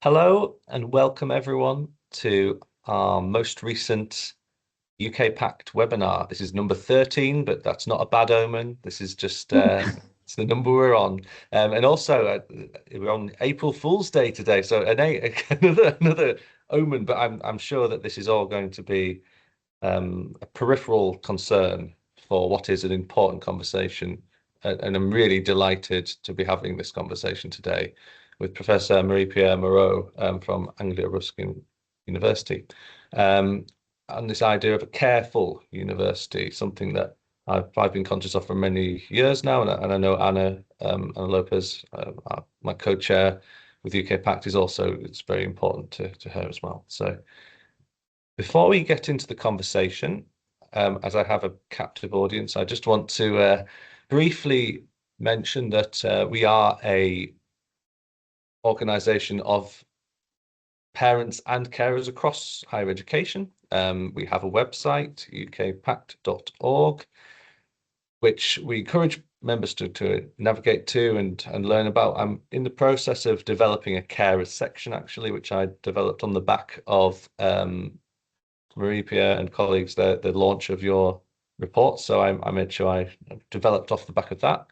Hello and welcome everyone to our most recent UK PACT webinar. This is number 13, but that's not a bad omen. This is just it's the number we're on. And also we're on April Fool's Day today, so another omen, but I'm sure that this is all going to be a peripheral concern for what is an important conversation. And I'm really delighted to be having this conversation today with Professor Marie-Piere Moreau from Anglia University, and this idea of a careful university, something that I've been conscious of for many years now, and I know Anna Lopez, my co-chair with UK PACT, it's very important to her as well. So before we get into the conversation, as I have a captive audience, I just want to briefly mention that we are a organisation of parents and carers across higher education. We have a website, ukpact.org, which we encourage members to navigate to and learn about. I'm in the process of developing a carers section, actually, which I developed on the back of Marie-Piere and colleagues, the launch of your report. So I made sure I developed off the back of that.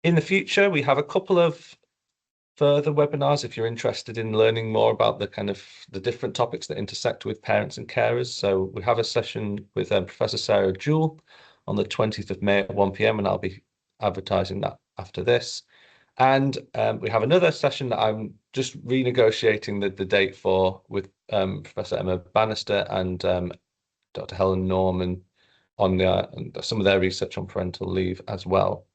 In the future, we have a couple of further webinars if you're interested in learning more about the different topics that intersect with parents and carers. So we have a session with Professor Sarah Jewell on the 20th of May at 1 p.m. and I'll be advertising that after this. And we have another session that I'm just renegotiating the date for with Professor Emma Bannister and Dr. Helen Norman on some of their research on parental leave as well.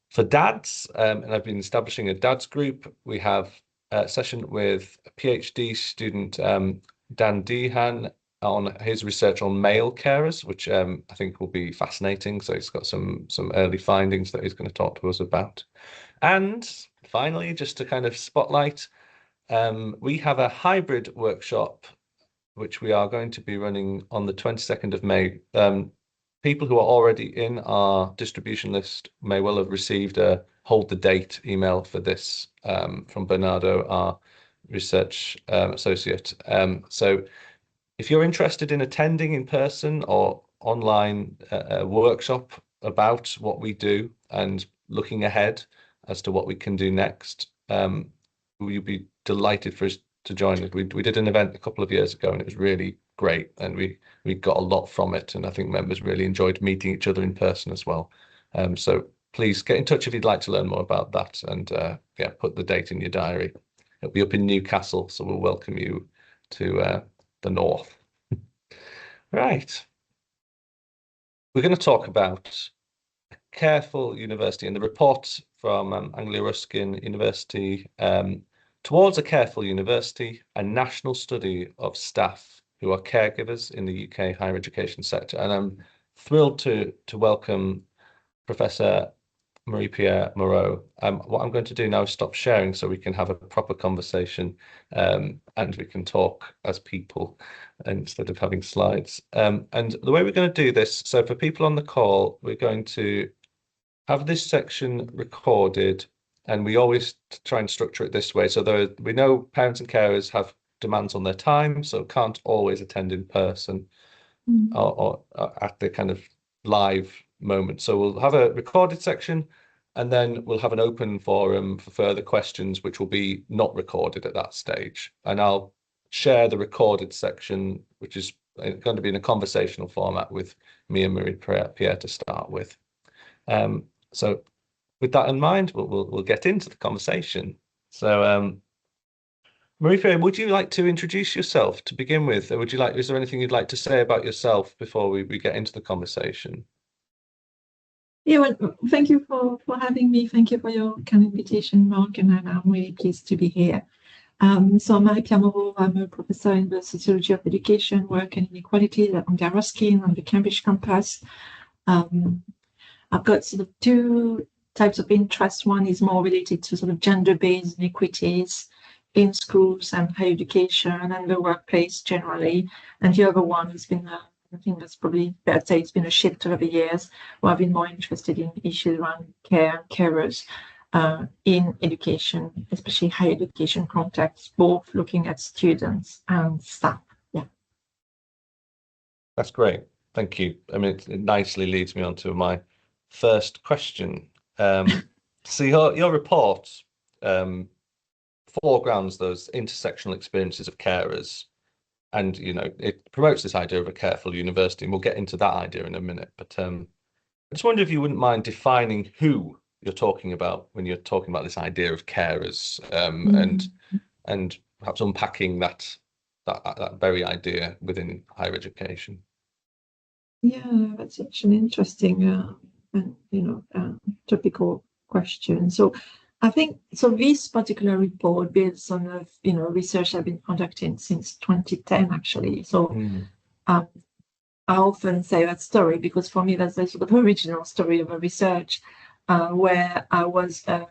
For dads, and I've been establishing a dads group, we have a session with a PhD student, Dan Dehan, on his research on male carers, which I think will be fascinating. So he's got some early findings that he's going to talk to us about. And finally, just to kind of spotlight, we have a hybrid workshop, which we are going to be running on the 22nd of May. People who are already in our distribution list may well have received a hold the date email for this from Bernardo, our research associate. So if you're interested in attending in person or online a workshop about what we do and looking ahead as to what we can do next, you'd be delighted for us to join us. We did an event a couple of years ago and it was really great, and we got a lot from it, and I think members really enjoyed meeting each other in person as well. So please get in touch if you'd like to learn more about that, and yeah, put the date in your diary. It'll be up in Newcastle, so we'll welcome you to the north. Right, we're going to talk about a careful university and the report from Anglia University, Towards a Careful University, a national study of staff who are caregivers in the UK higher education sector. And I'm thrilled to welcome Professor Marie-Piere Moreau. What I'm going to do now is stop sharing so we can have a proper conversation and we can talk as people instead of having slides. And the way we're going to do this, so for people on the call, we're going to have this section recorded, and we always try and structure it this way. So we know parents and carers have demands on their time, so can't always attend in person or at the kind of live moment. So we'll have a recorded section, and then we'll have an open forum for further questions, which will be not recorded at that stage. And I'll share the recorded section, which is going to be in a conversational format with me and Marie-Piere to start with. So with that in mind, we'll get into the conversation. So Marie-Piere, would you like to introduce yourself to begin with? Or is there anything you'd like to say about yourself before we get into the conversation? Yeah, well, thank you for having me. Thank you for your kind invitation, Mark, and I'm really pleased to be here. So I'm Marie-Piere Moreau. I'm a professor in the Sociology of Education, Work and Inequality at Anglia on the Cambridge campus. I've got sort of two types of interests. One is more related to sort of gender-based inequities in schools and higher education and the workplace generally. And the other one has been, I think that's probably better to say, it's been a shift over the years, where I've been more interested in issues around care and carers. in education, especially higher education context, both looking at students and staff. Yeah. That's great. Thank you. I mean, it nicely leads me on to my first question. So your report foregrounds those intersectional experiences of carers, and it promotes this idea of a careful university, and we'll get into that idea in a minute. But I just wonder if you wouldn't mind defining who you're talking about when you're talking about this idea of carers, and perhaps unpacking that very idea within higher education. Yeah, that's such an interesting and topical question. So I think so. This particular report builds on research I've been conducting since 2010, actually. So I often say that story because for me that's the sort of original story of a research where I was a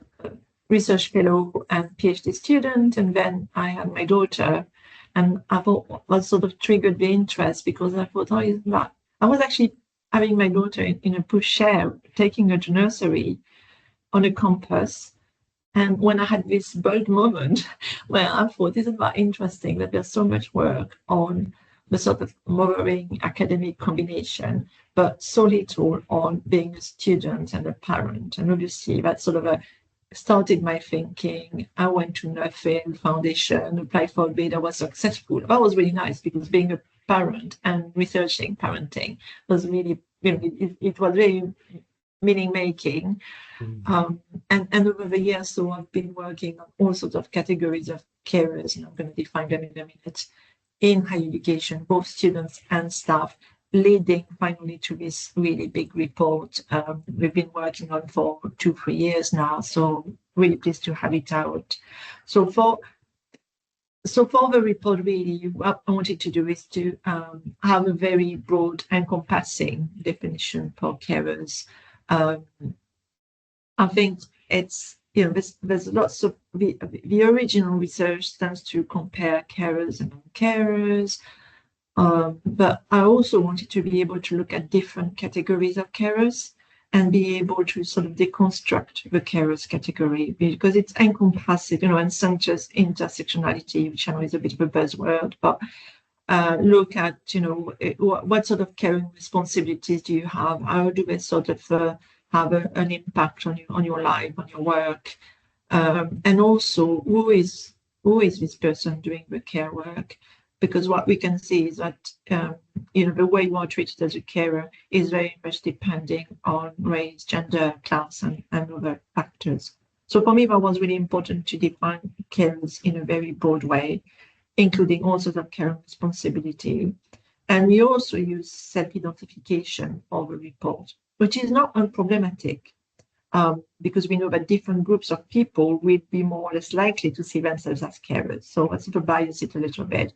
research fellow and PhD student, and then I had my daughter, and I thought that sort of triggered the interest because I thought, oh, isn't that I was actually having my daughter in a pushchair, taking her to nursery on a campus. And when I had this bold moment where I thought, isn't that interesting that there's so much work on the sort of mothering academic combination, but so little on being a student and a parent. And obviously that sort of started my thinking. I went to Nuffield Foundation, applied for a bid. I was successful. That was really nice because being a parent and researching parenting was really, it was very meaning making. And over the years, so I've been working on all sorts of categories of carers, and I'm going to define them in a minute, in higher education, both students and staff, leading finally to this really big report we've been working on for 2-3 years now. So really pleased to have it out. So for the report, really, what I wanted to do is to have a very broad, encompassing definition for carers. I think it's there's lots of the original research tends to compare carers and non-carers. But I also wanted to be able to look at different categories of carers and be able to sort of deconstruct the carers category because it's encompassing, and some just intersectionality, which I know is a bit of a buzzword, but look at, what sort of caring responsibilities do you have? How do they sort of have an impact on your life, on your work? And also, who is this person doing the care work? Because what we can see is that the way you are treated as a carer is very much depending on race, gender, class, and other factors. So for me, that was really important to define carers in a very broad way, including all sorts of care and responsibility. And we also use self-identification for the report, which is not unproblematic. Because we know that different groups of people will be more or less likely to see themselves as carers. So that's sort of bias it a little bit.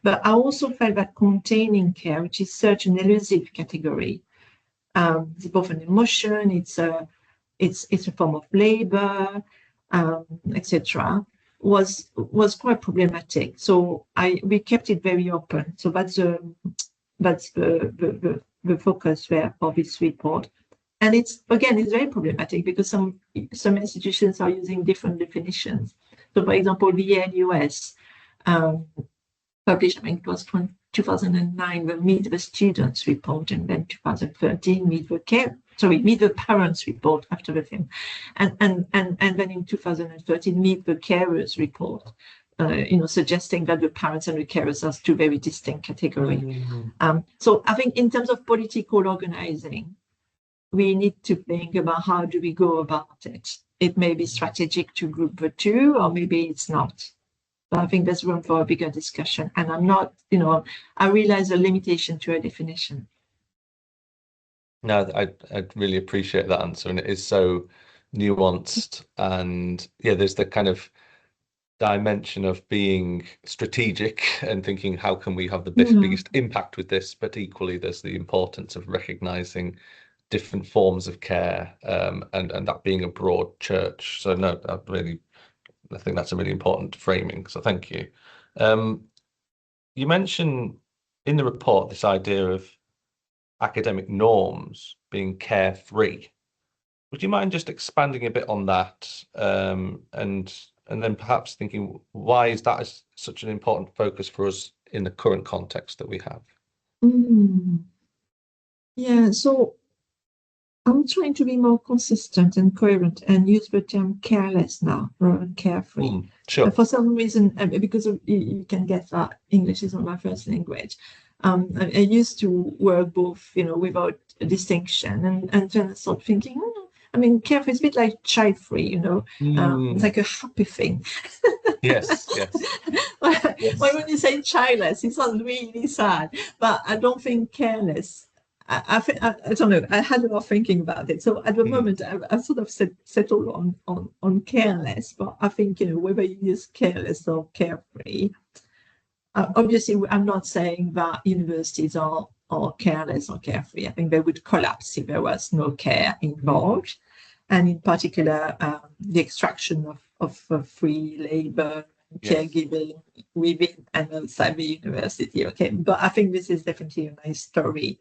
But I also felt that containing care, which is such an elusive category, it's both an emotion, it's a form of labor, etc., was quite problematic. So we kept it very open. So that's the focus there of this report. And it's very problematic because some institutions are using different definitions. So, for example, the US published, I think it was 2009, the Meet the Students report, and then 2013 Meet the Parents report after the film, and then in 2013 Meet the Carers report. Suggesting that the parents and the carers are two very distinct categories. So I think in terms of political organizing, we need to think about how do we go about it. It may be strategic to group the two, or maybe it's not. But I think there's room for a bigger discussion. And I'm not, I realize a limitation to a definition. No, I really appreciate that answer, and it is so nuanced. And yeah, there's the kind of dimension of being strategic and thinking how can we have the biggest impact with this, but equally there's the importance of recognizing different forms of care, and that being a broad church. So no, I think that's a really important framing. So thank you. You mentioned in the report this idea of academic norms being carefree. Would you mind just expanding a bit on that, and then perhaps thinking why is that such an important focus for us in the current context that we have? Yeah, so I'm trying to be more consistent and coherent and use the term careless now rather than carefree. Sure. For some reason, because you can get that English is not my first language. I used to work both, without a distinction, and then I started thinking, I mean, carefree is a bit like child-free, it's like a happy thing. Yes, yes. Yes. When you say childless, it sounds really sad, but I don't think careless. I don't know. I had a lot of thinking about it. So at the moment, I sort of settled on careless. But I think whether you use careless or carefree. Obviously, I'm not saying that universities are careless or carefree. I think they would collapse if there was no care involved, and in particular, the extraction of free labor, caregiving within and outside the university. Okay, but I think this is definitely a nice story.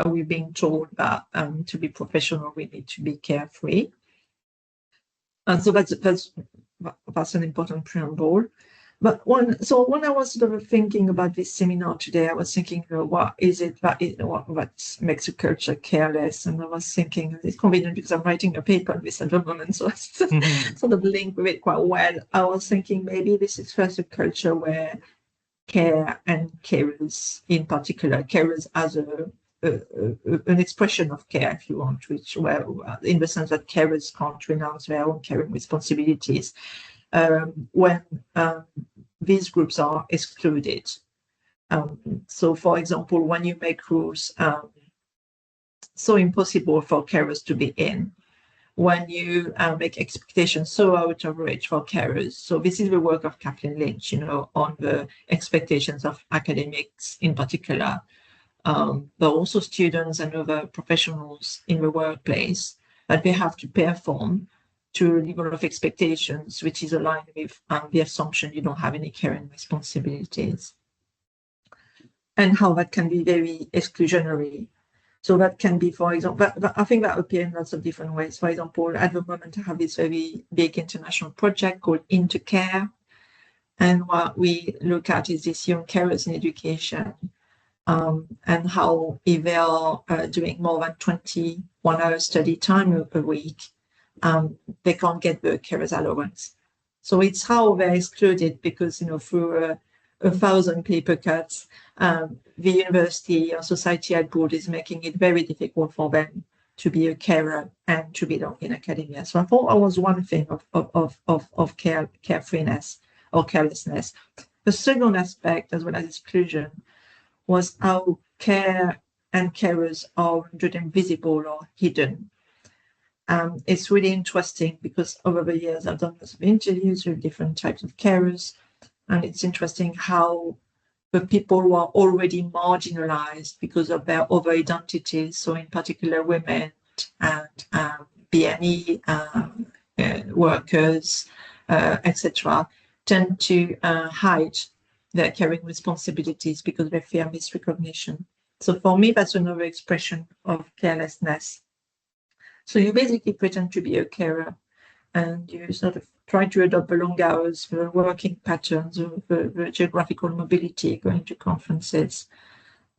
We're being told that to be professional, we need to be carefree. And so that's an important preamble. But when I was sort of thinking about this seminar today, I was thinking, what is it what makes a culture careless? And I was thinking, it's convenient because I'm writing a paper on this at the moment, so I sort of link with it quite well. I was thinking maybe this is first a culture where care and carers, in particular, carers as an expression of care, if you want, in the sense that carers can't renounce their own caring responsibilities. When these groups are excluded. So, for example, when you make rules so impossible for carers to be in, when you make expectations so out of reach for carers. So this is the work of Kathleen Lynch, on the expectations of academics in particular, but also students and other professionals in the workplace, that they have to perform to a level of expectations which is aligned with the assumption you don't have any caring responsibilities, and how that can be very exclusionary. So that can be, for example, but I think that appears in lots of different ways. For example, at the moment I have this very big international project called Intercare, and what we look at is this young carers in education, and how if they are doing more than 21-hour study time a week, they can't get the carers allowance. So it's how they're excluded because, through 1,000 paper cuts, the university or society at board is making it very difficult for them to be a carer and to belong in academia. So I thought that was one thing of carefreeness or carelessness. The second aspect, as well as exclusion, was how care and carers are rendered invisible or hidden. It's really interesting because over the years I've done lots of interviews with different types of carers, and it's interesting how the people who are already marginalized because of their other identities, so in particular women and BME workers, etc., tend to hide their caring responsibilities because they fear misrecognition. So for me, that's another expression of carelessness. So you basically pretend to be a carer, and you sort of try to adopt the long hours, the working patterns, the geographical mobility, going to conferences,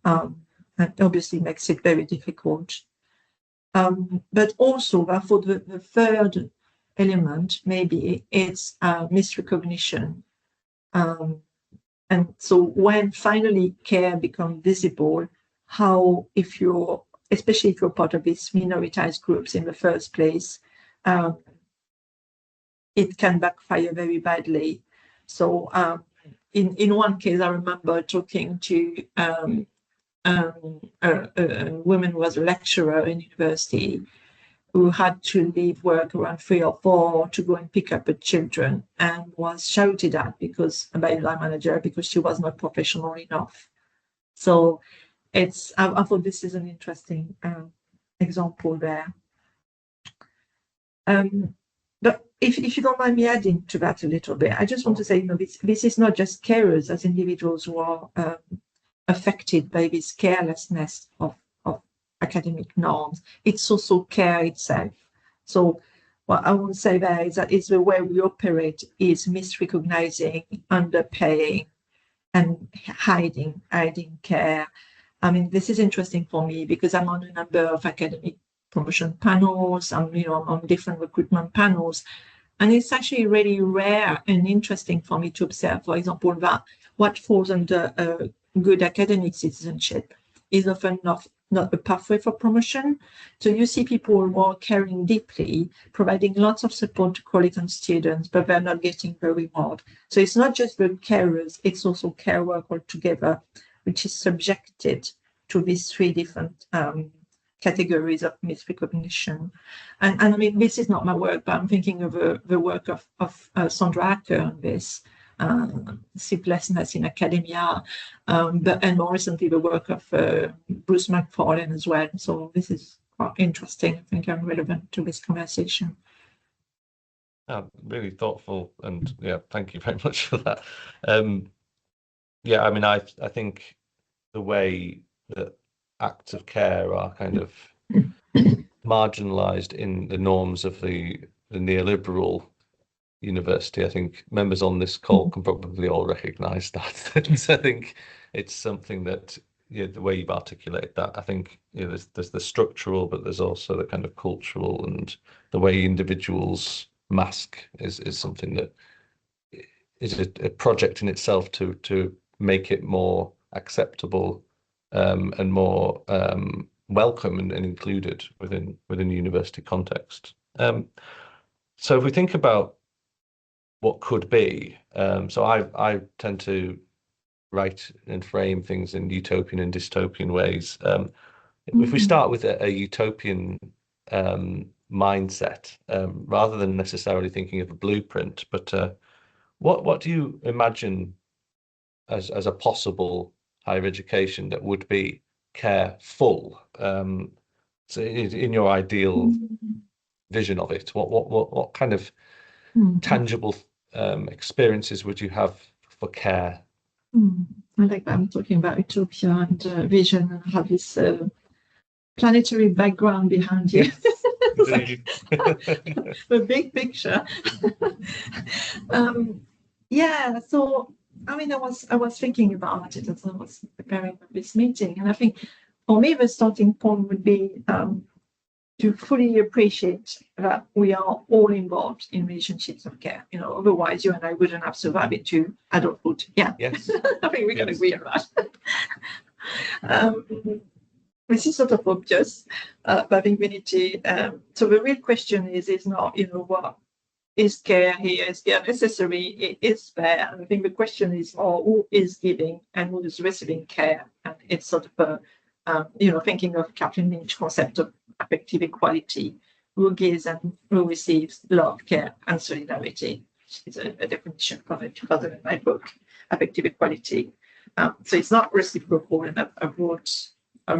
and obviously makes it very difficult. But also, therefore, the third element, maybe, it's misrecognition. And so when finally care becomes visible, how, especially if you're part of these minoritized groups in the first place, it can backfire very badly. So in one case, I remember talking to a woman who was a lecturer in university who had to leave work around 3 or 4 to go and pick up her children, and was shouted at by the line manager because she was not professional enough. So I thought this is an interesting example there. But if you don't mind me adding to that a little bit, I just want to say, this is not just carers as individuals who are affected by this carelessness of academic norms. It's also care itself. So what I would say there is that it's the way we operate is misrecognizing, underpaying, and hiding care. I mean, this is interesting for me because I'm on a number of academic promotion panels. I'm on different recruitment panels, and it's actually really rare and interesting for me to observe, for example, that what falls under good academic citizenship is often not a pathway for promotion. So you see people who are caring deeply, providing lots of support to colleagues and students, but they're not getting the reward. So it's not just the carers, it's also care work altogether, which is subjected to these three different categories of misrecognition. And I mean, this is not my work, but I'm thinking of the work of Sandra Acker on this, sleeplessness in academia, and more recently the work of Bruce McFarlane as well. So this is quite interesting, I think, and relevant to this conversation. Really thoughtful, and yeah, thank you very much for that. Yeah, I mean, I think the way that acts of care are kind of marginalized in the norms of the neoliberal university. I think members on this call can probably all recognize that. So I think it's something that, the way you've articulated that, I think there's the structural, but there's also the kind of cultural, and the way individuals mask is something that is a project in itself to make it more acceptable and more welcome and included within university context. So if we think about what could be, so I tend to write and frame things in utopian and dystopian ways. If we start with a utopian mindset, rather than necessarily thinking of a blueprint, but what do you imagine as a possible higher education that would be careful? So in your ideal vision of it, what kind of tangible experiences would you have for care? I like that I'm talking about utopia and vision, and have this planetary background behind you. Yes. The big picture. Yeah, so I mean, I was thinking about it as I was preparing for this meeting, and I think for me the starting point would be to fully appreciate that we are all involved in relationships of care. Otherwise you and I wouldn't have survived into adulthood. Yeah. Yes. I think we can agree on that. This is sort of obvious, but I think we need to. So the real question is not, what is care here? Is care necessary? It is fair. And I think the question is more who is giving and who is receiving care. And it's sort of thinking of Captain Lynch's concept of affective equality, who gives and who receives love, care, and solidarity, which is a definition from it further in my book, Affective Equality. So it's not reciprocal, and I've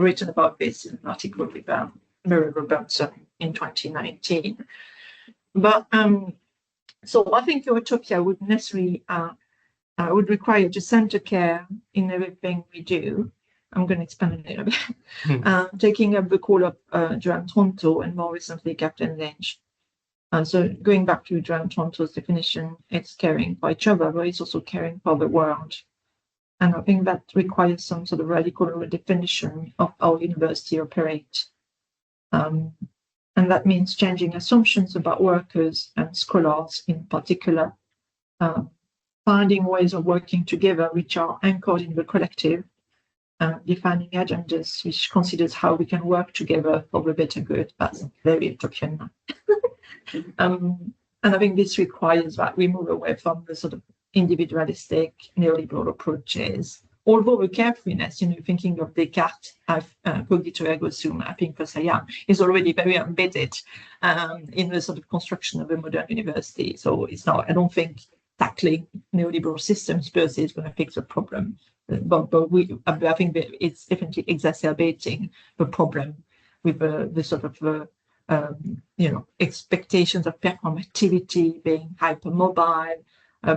written about this in an article with Marie Robertson in 2019. But so I think utopia would necessarily would require to center care in everything we do. I'm going to expand a little bit, taking up the call of Joanne Tronto and more recently Captain Lynch. So going back to Joanne Tronto's definition, it's caring for each other, but it's also caring for the world. And I think that requires some sort of radical redefinition of how university operate. And that means changing assumptions about workers and scholars in particular, finding ways of working together which are anchored in the collective, defining agendas which considers how we can work together for the better good. That's very utopian. And I think this requires that we move away from the sort of individualistic neoliberal approaches. Although the carefreeness, thinking of Descartes, cogito ergo sum, I think is already very embedded in the sort of construction of a modern university. So it's not, I don't think tackling neoliberal systems per se is going to fix the problem. But I think that it's definitely exacerbating the problem with the sort of expectations of performativity, being hypermobile,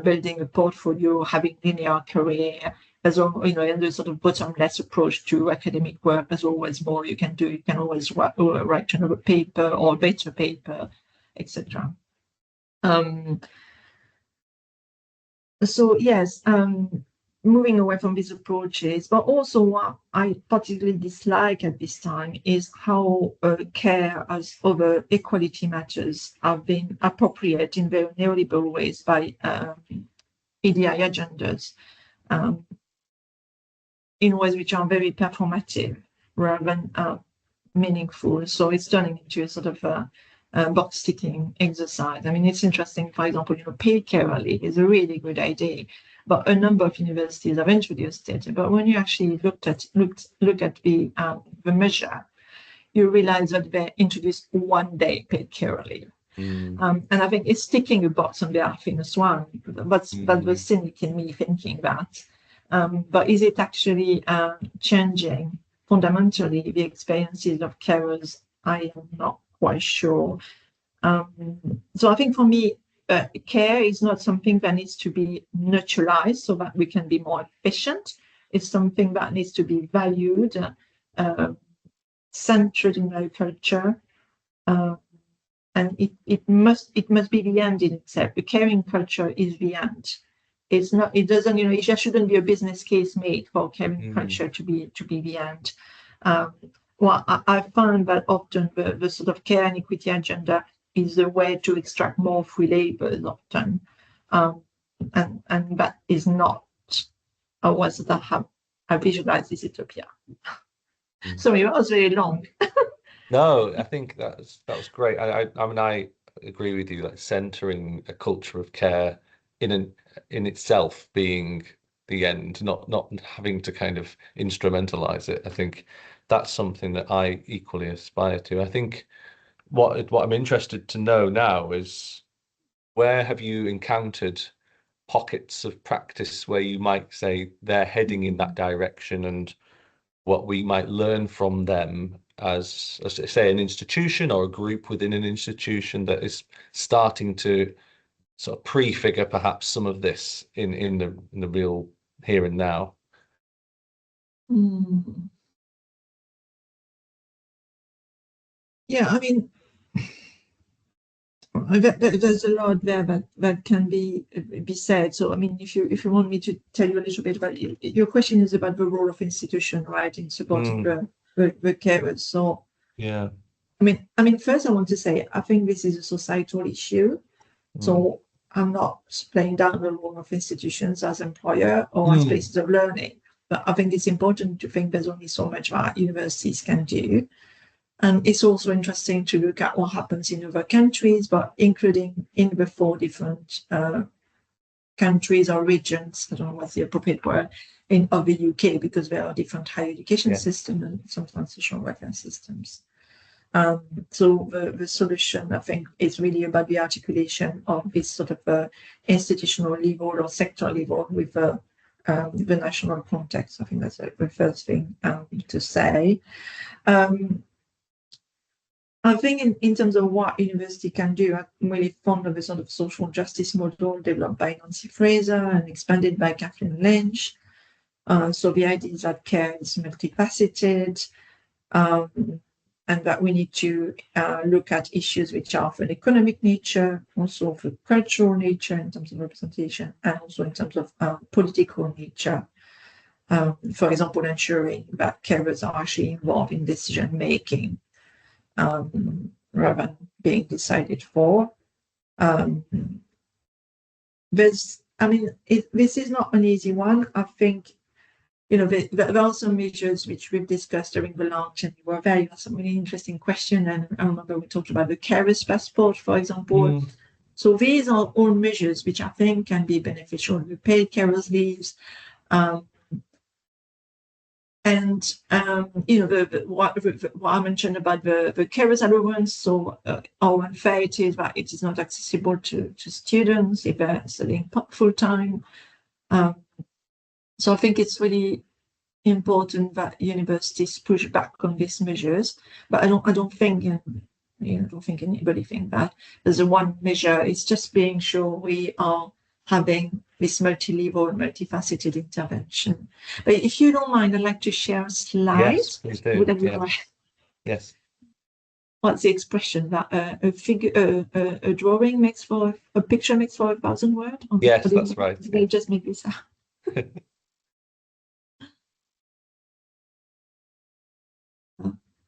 building a portfolio, having linear career. There's and the sort of bottomless approach to academic work. There's always more you can do. You can always write another paper or a better paper. etc. So yes, moving away from these approaches, but also what I particularly dislike at this time is how care as over equality matters have been appropriated in very neoliberal ways by EDI agendas in ways which are very performative rather than meaningful. So it's turning into a sort of a box ticking exercise. I mean, it's interesting, for example, paid care leave is a really good idea, but a number of universities have introduced it. But when you actually look at the measure, you realize that they introduced 1 day paid care leave. And I think it's ticking a box on the happiness one. That's the cynic in me thinking that. But is it actually changing fundamentally the experiences of carers? I am not quite sure. So I think for me, care is not something that needs to be neutralized so that we can be more efficient. It's something that needs to be valued, centered in our culture. And it must be the end in itself. The caring culture is the end. It's not. It doesn't. There shouldn't be a business case made for caring culture to be the end. Well, I find that often the sort of care and equity agenda is a way to extract more free labor often, and that is not what I visualize this utopia. Sorry, that was very long. No, I think that was great. I mean, I agree with you that centering a culture of care in itself being the end, not having to kind of instrumentalize it. I think that's something that I equally aspire to. I think what I'm interested to know now is, where have you encountered pockets of practice where you might say they're heading in that direction, and what we might learn from them as say an institution or a group within an institution that is starting to sort of prefigure perhaps some of this in the real here and now. Yeah, I mean, there's a lot there that can be said. So I mean, if you want me to tell you a little bit about your question is about the role of institution, right, in supporting the carers. So yeah, I mean, first I want to say I think this is a societal issue. So I'm not playing down the role of institutions as employer or as places of learning, but I think it's important to think there's only so much that universities can do. And it's also interesting to look at what happens in other countries, but including in the 4 different countries or regions, I don't know what's the appropriate word, of the UK, because there are different higher education systems and sometimes social welfare systems. So the solution, I think, is really about the articulation of this sort of institutional level or sector level with the national context. I think that's the first thing to say. I think in terms of what university can do, I'm really fond of the sort of social justice model developed by Nancy Fraser and expanded by Kathleen Lynch. So the idea is that care is multifaceted, and that we need to look at issues which are of an economic nature, also of a cultural nature in terms of representation, and also in terms of political nature. For example, ensuring that carers are actually involved in decision making, rather than being decided for. This is not an easy one. I think, there are some measures which we've discussed during the launch, and you were some really interesting question. And I remember we talked about the carers passport, for example. So these are all measures which I think can be beneficial. The paid carers leaves, and what I mentioned about the carers allowance. So how unfair it is that it is not accessible to students if they're studying full time. So I think it's really important that universities push back on these measures. But I don't think anybody think that there's a one measure. It's just being sure we are having this multi-level, multifaceted intervention. But if you don't mind, I'd like to share a slide. Yes, please do. Would that be right? Yes. what's the expression that a drawing makes for a picture makes for 1,000 words? Yes, that's right. They just make this up.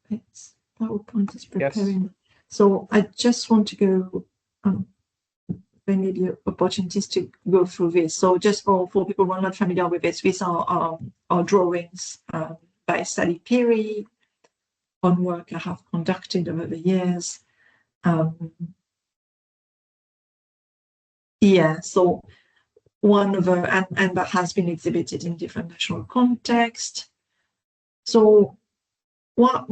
It's PowerPoint is preparing. Yes. So I just want to go. There may be opportunities to go through this. So just for people who are not familiar with this, these are our drawings by Marie-Piere on work I have conducted over the years. Yeah, so one of and that has been exhibited in different national contexts. So what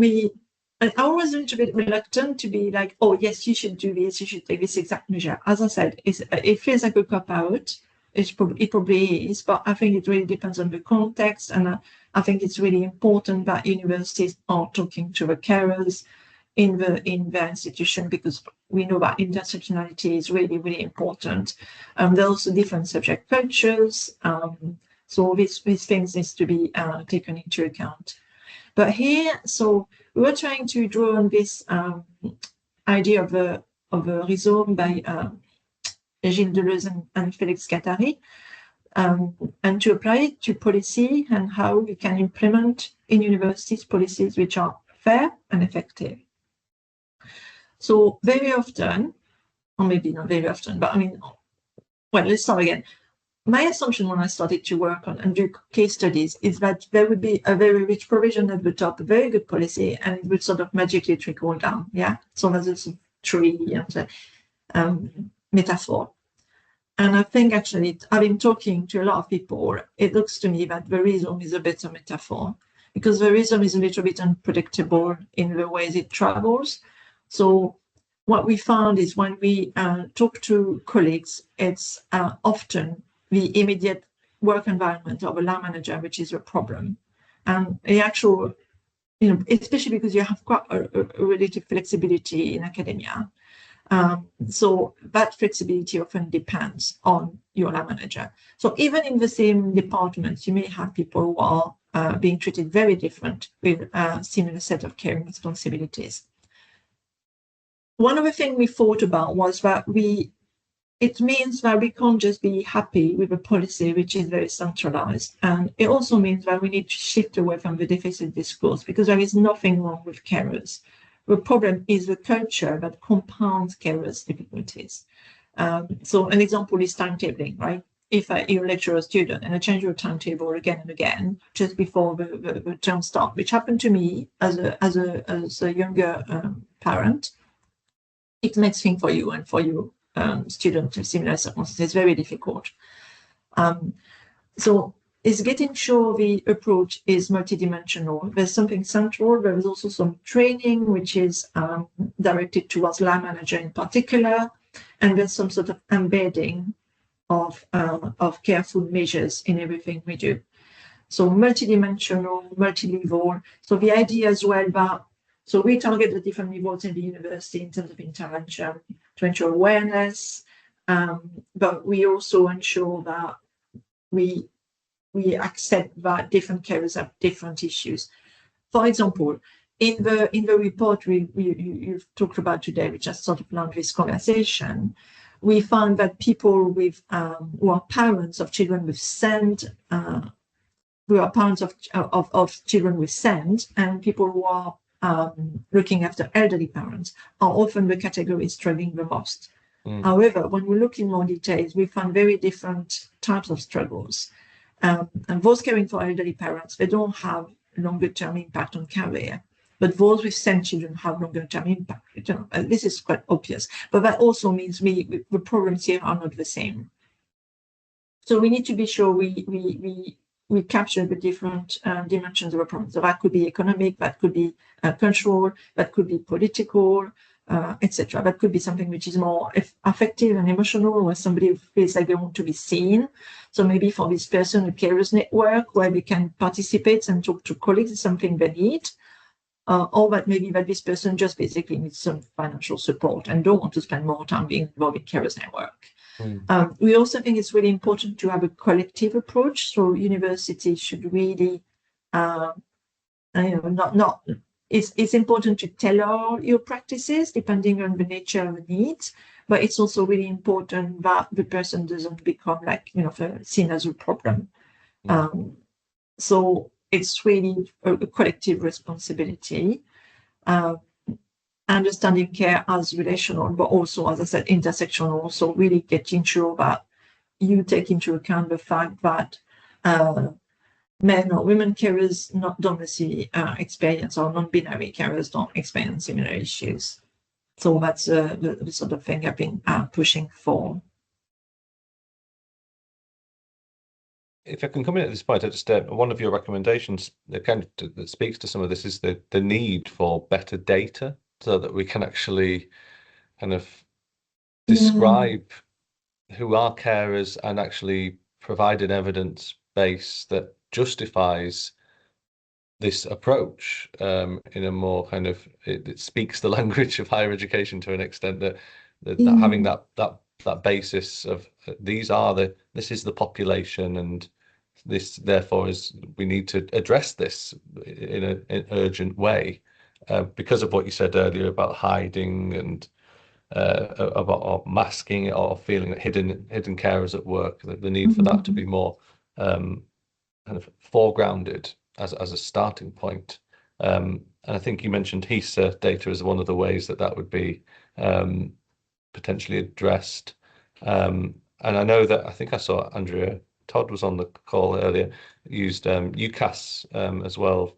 I was a little bit reluctant to be like, oh yes, you should do this, you should take this exact measure. As I said, it feels like a cop-out. It probably is, but I think it really depends on the context, and I think it's really important that universities are talking to the carers in their institution, because we know that intersectionality is really, really important. There are also different subject cultures, so these things need to be taken into account. But here, so we were trying to draw on this idea of a rhizome by Gilles Deleuze and Félix Guattari, and to apply it to policy and how we can implement in universities policies which are fair and effective. So very often, or maybe not very often, but I mean, well, let's start again. My assumption when I started to work on and do case studies is that there would be a very rich provision at the top, a very good policy, and it would sort of magically trickle down. Yeah, so there's a tree metaphor. And I think actually, I've been talking to a lot of people, it looks to me that the rhizome is a better metaphor, because the rhizome is a little bit unpredictable in the ways it travels. So what we found is when we talk to colleagues, it's often the immediate work environment of a line manager, which is a problem. And the actual, especially because you have quite a relative flexibility in academia. So that flexibility often depends on your line manager. So even in the same departments, you may have people who are being treated very different with a similar set of caring responsibilities. One of the things we thought about was that it means that we can't just be happy with a policy which is very centralized. And it also means that we need to shift away from the deficit discourse, because there is nothing wrong with carers. The problem is the culture that compounds carers' difficulties. So an example is timetabling, right? If you lecture a student and I change your timetable again and again just before the term start, which happened to me as a younger parent, it makes things for you and for your student in similar circumstances. It's very difficult. So is getting sure the approach is multidimensional. There's something central. There is also some training which is directed towards line manager in particular, and there's some sort of embedding of careful measures in everything we do. So multidimensional, multi-level. So the idea as well that so we target the different levels in the university in terms of intervention to ensure awareness, but we also ensure that we accept that different carers have different issues. For example, in the report you've talked about today, which has sort of launched this conversation, we found that people with who are parents of children with SEND, who are parents of children with SEND, and people who are looking after elderly parents are often the categories struggling the most. However, when we look in more details, we found very different types of struggles. And those caring for elderly parents, they don't have longer-term impact on career, but those with SEND children have longer-term impact. This is quite obvious, but that also means the problems here are not the same. So we need to be sure we capture the different dimensions of a problem. So that could be economic, that could be cultural, that could be political, etc. That could be something which is more affective and emotional, or somebody who feels like they want to be seen. So maybe for this person, a carers network where they can participate and talk to colleagues is something they need. Or that maybe that this person just basically needs some financial support and don't want to spend more time being involved in carers network. We also think it's really important to have a collective approach. So universities should really, not it's important to tailor your practices depending on the nature of the needs, but it's also really important that the person doesn't become like, seen as a problem. So it's really a collective responsibility. Understanding care as relational, but also, as I said, intersectional. So really getting sure that you take into account the fact that men or women carers don't necessarily experience, or non-binary carers don't experience similar issues. So that's the sort of thing I've been pushing for. If I can come in at this point, I just one of your recommendations that speaks to some of this is the need for better data, so that we can actually kind of describe who are carers and actually provide an evidence base that justifies this approach in a more kind of, it speaks the language of higher education to an extent, that having that basis of this is the population, and this therefore is, we need to address this in an urgent way, because of what you said earlier about hiding and about masking it, or feeling that hidden carers at work, the need for that to be more kind of foregrounded as a starting point. And I think you mentioned HESA data as one of the ways that would be potentially addressed. And I know that, I think I saw Andrea Todd was on the call earlier, used UCAS as well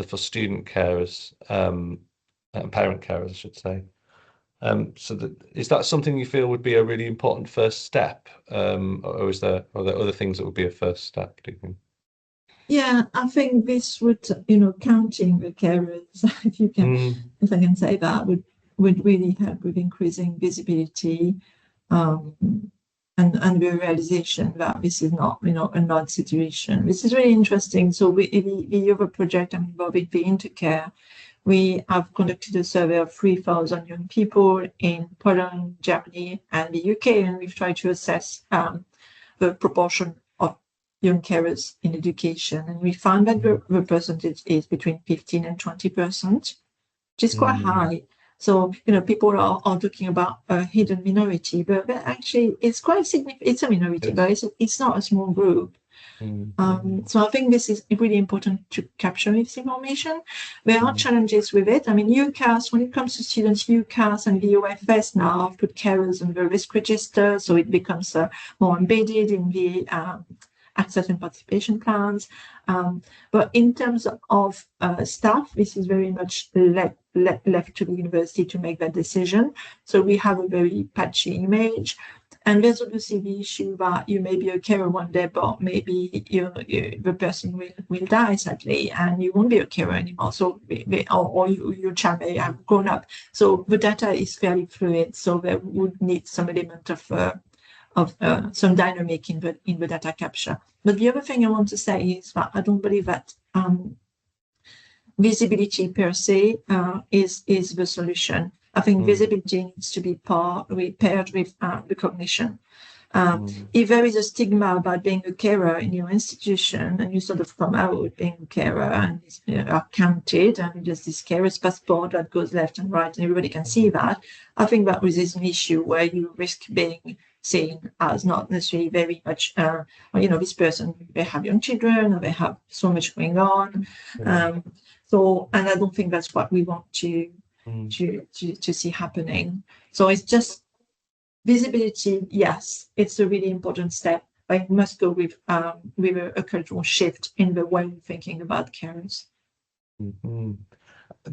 for student carers, and parent carers, I should say. So is that something you feel would be a really important first step, or are there other things that would be a first step, do you think? Yeah, I think this would, counting the carers, if I can say that, would really help with increasing visibility, and the realization that this is not, an odd situation. This is really interesting. So the other project I'm involved in, the Intercare, we have conducted a survey of 3,000 young people in Poland, Germany, and the UK, and we've tried to assess the proportion of young carers in education. And we found that the percentage is between 15 and 20%, which is quite high. So, people are talking about a hidden minority, but actually it's quite significant. It's a minority, but it's not a small group. So I think this is really important to capture this information. There are challenges with it. I mean, UCAS, when it comes to students, UCAS and the OFS now have put carers on the risk register, so it becomes more embedded in the access and participation plans. But in terms of staff, this is very much left to the university to make that decision. So we have a very patchy image. And there's obviously the issue that you may be a carer one day, but maybe the person will die sadly, and you won't be a carer anymore. So, or your child may have grown up. So the data is fairly fluid. So there would need some element of some dynamic in the data capture. But the other thing I want to say is that I don't believe that visibility per se is the solution. I think visibility needs to be paired with recognition. If there is a stigma about being a carer in your institution, and you sort of come out being a carer and are counted, and there's this carer's passport that goes left and right, and everybody can see that, I think that is an issue where you risk being seen as not necessarily very much, this person, they have young children, or they have so much going on. So, and I don't think that's what we want to see happening. So it's just visibility. Yes, it's a really important step, but it must go with a cultural shift in the way we're thinking about carers.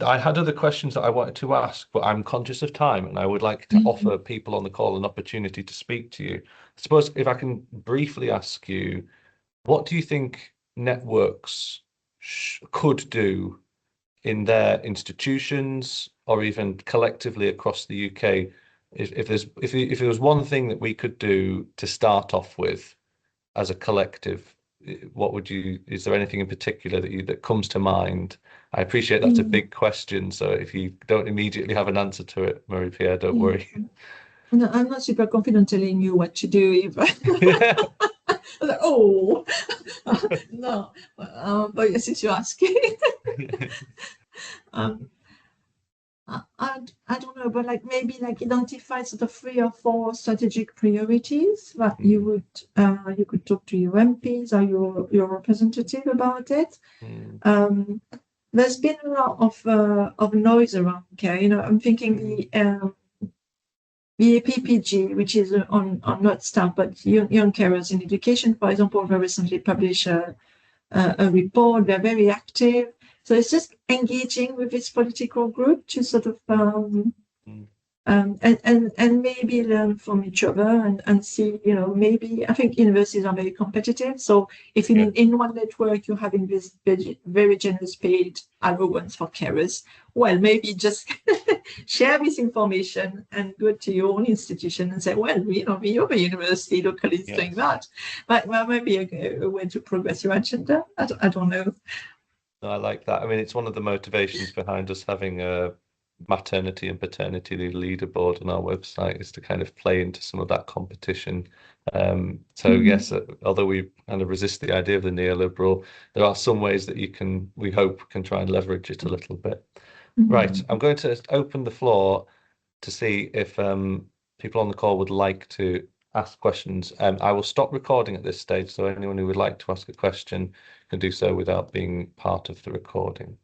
I had other questions that I wanted to ask, but I'm conscious of time, and I would like to offer people on the call an opportunity to speak to you. I suppose if I can briefly ask you, what do you think networks could do in their institutions, or even collectively across the UK, if there was one thing that we could do to start off with as a collective, is there anything in particular that comes to mind? I appreciate that's a big question, so if you don't immediately have an answer to it, Marie-Piere, don't worry. No, I'm not super confident telling you what to do. Like, no, but yes, since you're asking. Um, I don't know, but like maybe like identify sort of 3 or 4 strategic priorities that you could talk to your MPs or your representative about it. There's been a lot of noise around care. You know, I'm thinking the PPG, which is on not staff but young carers in education, for example, very recently published a report. They're very active. So it's just engaging with this political group to sort of and maybe learn from each other and see, you know, maybe I think universities are very competitive. So if in one network you're having this very generous paid allowance for carers, well, maybe just share this information and go to your own institution and say, well, you know, your university locally is doing that. But well, maybe a way to progress your agenda. I don't know. No, I like that. I mean, it's one of the motivations behind us having a maternity and paternity leaderboard on our website is to kind of play into some of that competition. So yes, although we kind of resist the idea of the neoliberal, there are some ways that we hope can try and leverage it a little bit. Right, I'm going to open the floor to see if people on the call would like to ask questions. I will stop recording at this stage, so anyone who would like to ask a question can do so without being part of the recording.